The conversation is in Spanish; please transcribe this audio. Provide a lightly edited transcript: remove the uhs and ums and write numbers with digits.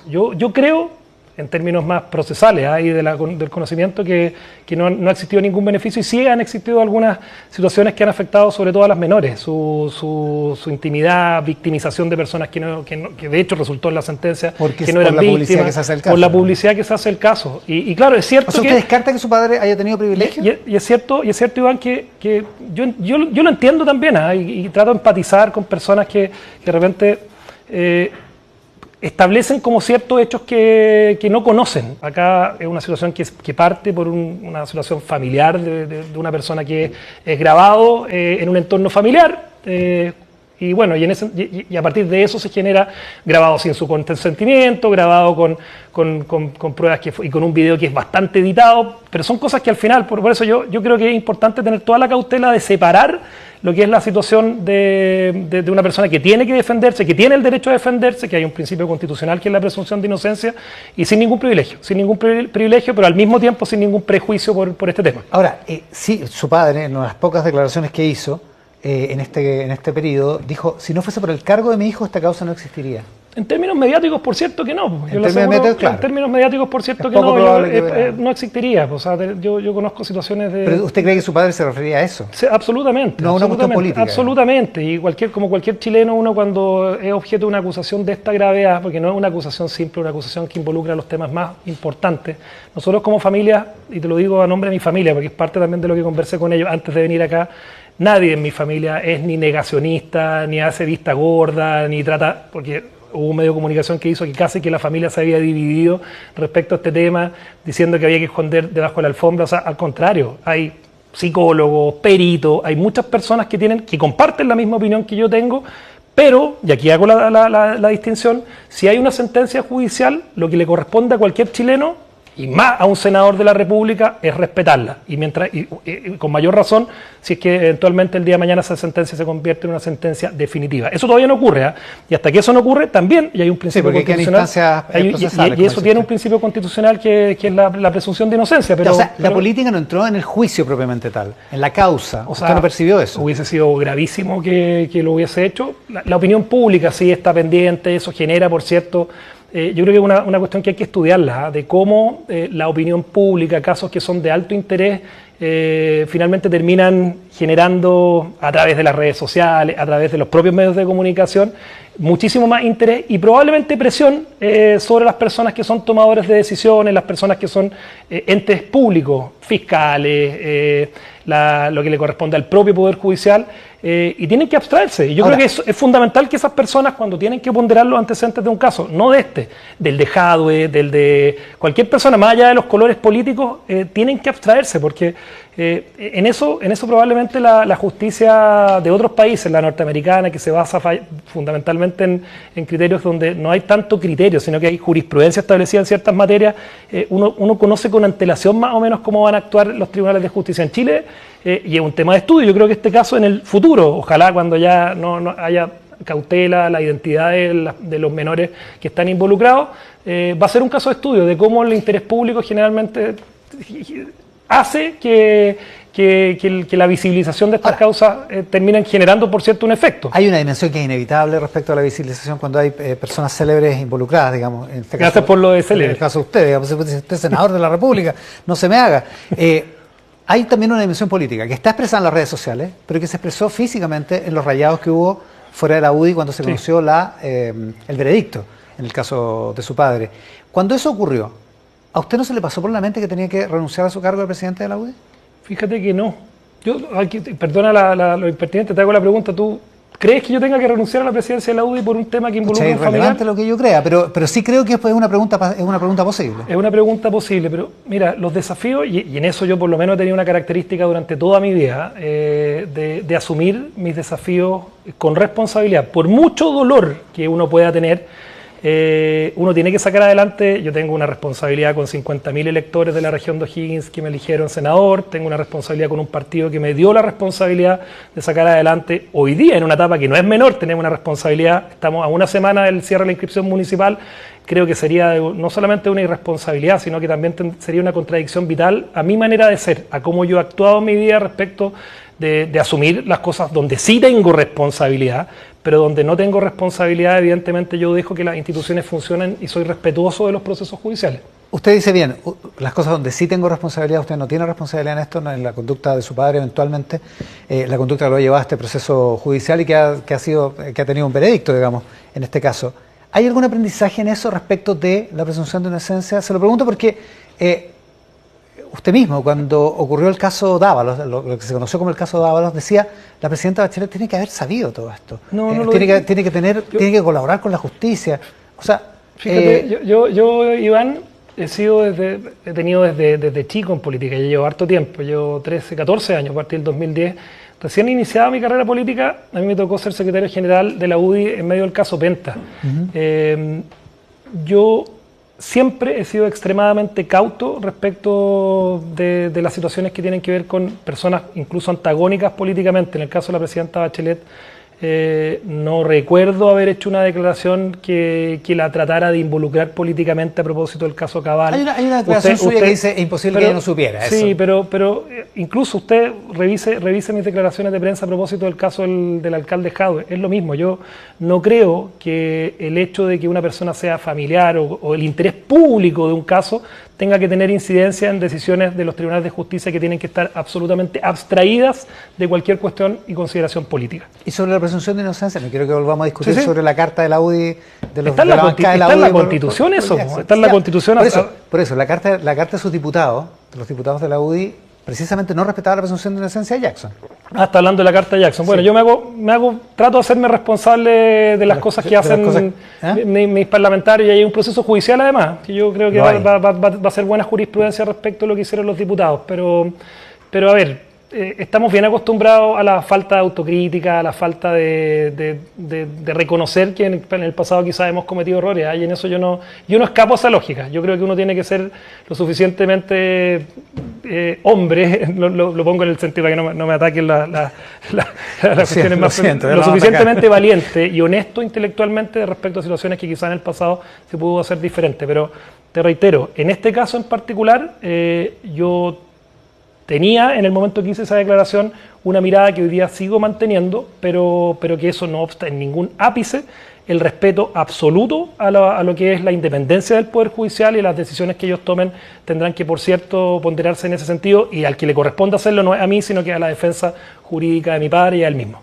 Yo creo, en términos más procesales y del conocimiento, que no ha existido ningún beneficio, y sí han existido algunas situaciones que han afectado sobre todo a las menores, su intimidad, victimización de personas que de hecho resultó en la sentencia que no eran víctimas, por la publicidad que se hace el caso. Y claro, es cierto. O sea, ¿usted descarta que su padre haya tenido privilegios? Y es cierto, Iván, que yo lo entiendo también, y trato de empatizar con personas que de repente establecen como ciertos hechos que no conocen. Acá es una situación que parte por una situación familiar de una persona que es grabado en un entorno familiar, y bueno, y a partir de eso se genera grabado sin su consentimiento, grabado con pruebas y con un video que es bastante editado, pero son cosas que al final, por eso yo creo que es importante tener toda la cautela de separar lo que es la situación de una persona que tiene que defenderse, que tiene el derecho a defenderse, que hay un principio constitucional que es la presunción de inocencia, y sin ningún privilegio, pero al mismo tiempo sin ningún prejuicio por este tema. Ahora, sí, su padre, en unas pocas declaraciones que hizo en este periodo, dijo: si no fuese por el cargo de mi hijo, esta causa no existiría. En términos mediáticos, por cierto que no. En términos mediáticos, por cierto que no, no existiría. O sea, yo conozco situaciones de... ¿Pero usted cree que su padre se refería a eso? Sí, absolutamente. No a una cuestión política. Absolutamente. Y como cualquier chileno, uno cuando es objeto de una acusación de esta gravedad, porque no es una acusación simple, una acusación que involucra los temas más importantes, nosotros como familia, y te lo digo a nombre de mi familia, porque es parte también de lo que conversé con ellos antes de venir acá, nadie en mi familia es ni negacionista, ni hace vista gorda, ni trata... porque hubo un medio de comunicación que hizo que casi que la familia se había dividido respecto a este tema, diciendo que había que esconder debajo de la alfombra. O sea, al contrario, hay psicólogos, peritos, hay muchas personas que comparten la misma opinión que yo tengo, pero, y aquí hago la distinción, si hay una sentencia judicial, lo que le corresponde a cualquier chileno, y más a un senador de la República, es respetarla. Y con mayor razón, si es que eventualmente el día de mañana esa sentencia se convierte en una sentencia definitiva. Eso todavía no ocurre, y hasta que eso no ocurre, también y hay un principio constitucional. Y eso tiene un principio constitucional que es la presunción de inocencia. Pero, la política no entró en el juicio propiamente tal, en la causa. ¿Usted no percibió eso? Hubiese sido gravísimo que lo hubiese hecho. La opinión pública sí está pendiente, eso genera, por cierto... yo creo que es una cuestión que hay que estudiarla, de cómo la opinión pública, casos que son de alto interés, finalmente terminan generando a través de las redes sociales, a través de los propios medios de comunicación, muchísimo más interés y probablemente presión sobre las personas que son tomadores de decisiones, las personas que son entes públicos, fiscales, lo que le corresponde al propio Poder Judicial, y tienen que abstraerse. Y yo creo que es fundamental que esas personas, cuando tienen que ponderar los antecedentes de un caso, no del de Jadwe, del de cualquier persona, más allá de los colores políticos, tienen que abstraerse, porque en eso probablemente la justicia de otros países, la norteamericana, que se basa fundamentalmente en criterios donde no hay tanto criterio, sino que hay jurisprudencia establecida en ciertas materias, uno conoce con antelación más o menos cómo van a actuar los tribunales de justicia. En Chile, y es un tema de estudio, yo creo que este caso en el futuro, ojalá cuando ya no haya cautela, la identidad de los menores que están involucrados, va a ser un caso de estudio de cómo el interés público generalmente hace que la visibilización de estas causas terminen generando, por cierto, un efecto. Hay una dimensión que es inevitable respecto a la visibilización cuando hay personas célebres involucradas, digamos. En este Gracias caso, por lo de célebre. En el caso de usted, digamos, usted es senador de la República, no se me haga. Hay también una dimensión política que está expresada en las redes sociales, pero que se expresó físicamente en los rayados que hubo fuera de la UDI cuando se conoció el veredicto, en el caso de su padre. Cuando eso ocurrió, ¿a usted no se le pasó por la mente que tenía que renunciar a su cargo de presidente de la UDI? Fíjate que no. Perdona lo impertinente, te hago la pregunta. ¿Tú crees que yo tenga que renunciar a la presidencia de la UDI por un tema que involucra a un familiar? Es irrelevante lo que yo crea, pero sí creo que es una pregunta posible. Es una pregunta posible, pero mira, los desafíos, y en eso yo por lo menos he tenido una característica durante toda mi vida, de asumir mis desafíos con responsabilidad. Por mucho dolor que uno pueda tener, uno tiene que sacar adelante. Yo tengo una responsabilidad con 50.000 electores de la región de O'Higgins que me eligieron senador, tengo una responsabilidad con un partido que me dio la responsabilidad de sacar adelante. Hoy día, en una etapa que no es menor, tenemos una responsabilidad, estamos a una semana del cierre de la inscripción municipal. Creo que sería no solamente una irresponsabilidad, sino que también sería una contradicción vital a mi manera de ser, a cómo yo he actuado en mi vida respecto de asumir las cosas donde sí tengo responsabilidad, pero donde no tengo responsabilidad, evidentemente yo dejo que las instituciones funcionen y soy respetuoso de los procesos judiciales. Usted dice bien, las cosas donde sí tengo responsabilidad, usted no tiene responsabilidad en esto, en la conducta de su padre eventualmente, la conducta que lo ha llevado a este proceso judicial y que ha tenido un veredicto, digamos, en este caso. ¿Hay algún aprendizaje en eso respecto de la presunción de inocencia? Se lo pregunto porque usted mismo, cuando ocurrió el caso Dávalos, lo que se conoció como el caso Dávalos, decía, la presidenta Bachelet tiene que haber sabido todo esto. Tiene que colaborar con la justicia. O sea, fíjate, yo, Iván, he tenido desde chico en política, ya llevo harto tiempo, llevo 13, 14 años, a partir del 2010. Recién iniciada mi carrera política, a mí me tocó ser secretario general de la UDI en medio del caso Penta. Yo siempre he sido extremadamente cauto respecto de las situaciones que tienen que ver con personas incluso antagónicas políticamente. En el caso de la presidenta Bachelet, no recuerdo haber hecho una declaración que la tratara de involucrar políticamente a propósito del caso Cabal. Hay una declaración suya que dice es imposible que ella no supiera eso. Sí, pero incluso usted revise mis declaraciones de prensa a propósito del caso del alcalde Jadwe. Es lo mismo. Yo no creo que el hecho de que una persona sea familiar o el interés público de un caso tenga que tener incidencia en decisiones de los tribunales de justicia que tienen que estar absolutamente abstraídas de cualquier cuestión y consideración política. Y sobre la presunción de inocencia, no quiero que volvamos a discutir sobre la carta de la UDI, está en la Constitución eso, está en la Constitución. Por eso, la carta de sus diputados, de los diputados de la UDI, precisamente no respetaba la presunción de inocencia de Jackson. Está hablando de la carta de Jackson. Bueno, yo trato de hacerme responsable de las cosas que hacen mis parlamentarios, y hay un proceso judicial además, que yo creo que va a ser buena jurisprudencia respecto a lo que hicieron los diputados, pero a ver, estamos bien acostumbrados a la falta de autocrítica, a la falta de reconocer que en el pasado quizás hemos cometido errores, y en eso yo no escapo a esa lógica. Yo creo que uno tiene que ser lo suficientemente hombre, lo pongo en el sentido para que no me ataquen las cuestiones más, lo suficientemente valiente y honesto intelectualmente respecto a situaciones que quizás en el pasado se pudo hacer diferente. Pero te reitero, en este caso en particular, yo tenía, en el momento que hice esa declaración, una mirada que hoy día sigo manteniendo, pero que eso no obsta en ningún ápice el respeto absoluto a lo que es la independencia del Poder Judicial, y las decisiones que ellos tomen tendrán que, por cierto, ponderarse en ese sentido, y al que le corresponde hacerlo no es a mí, sino que a la defensa jurídica de mi padre y a él mismo.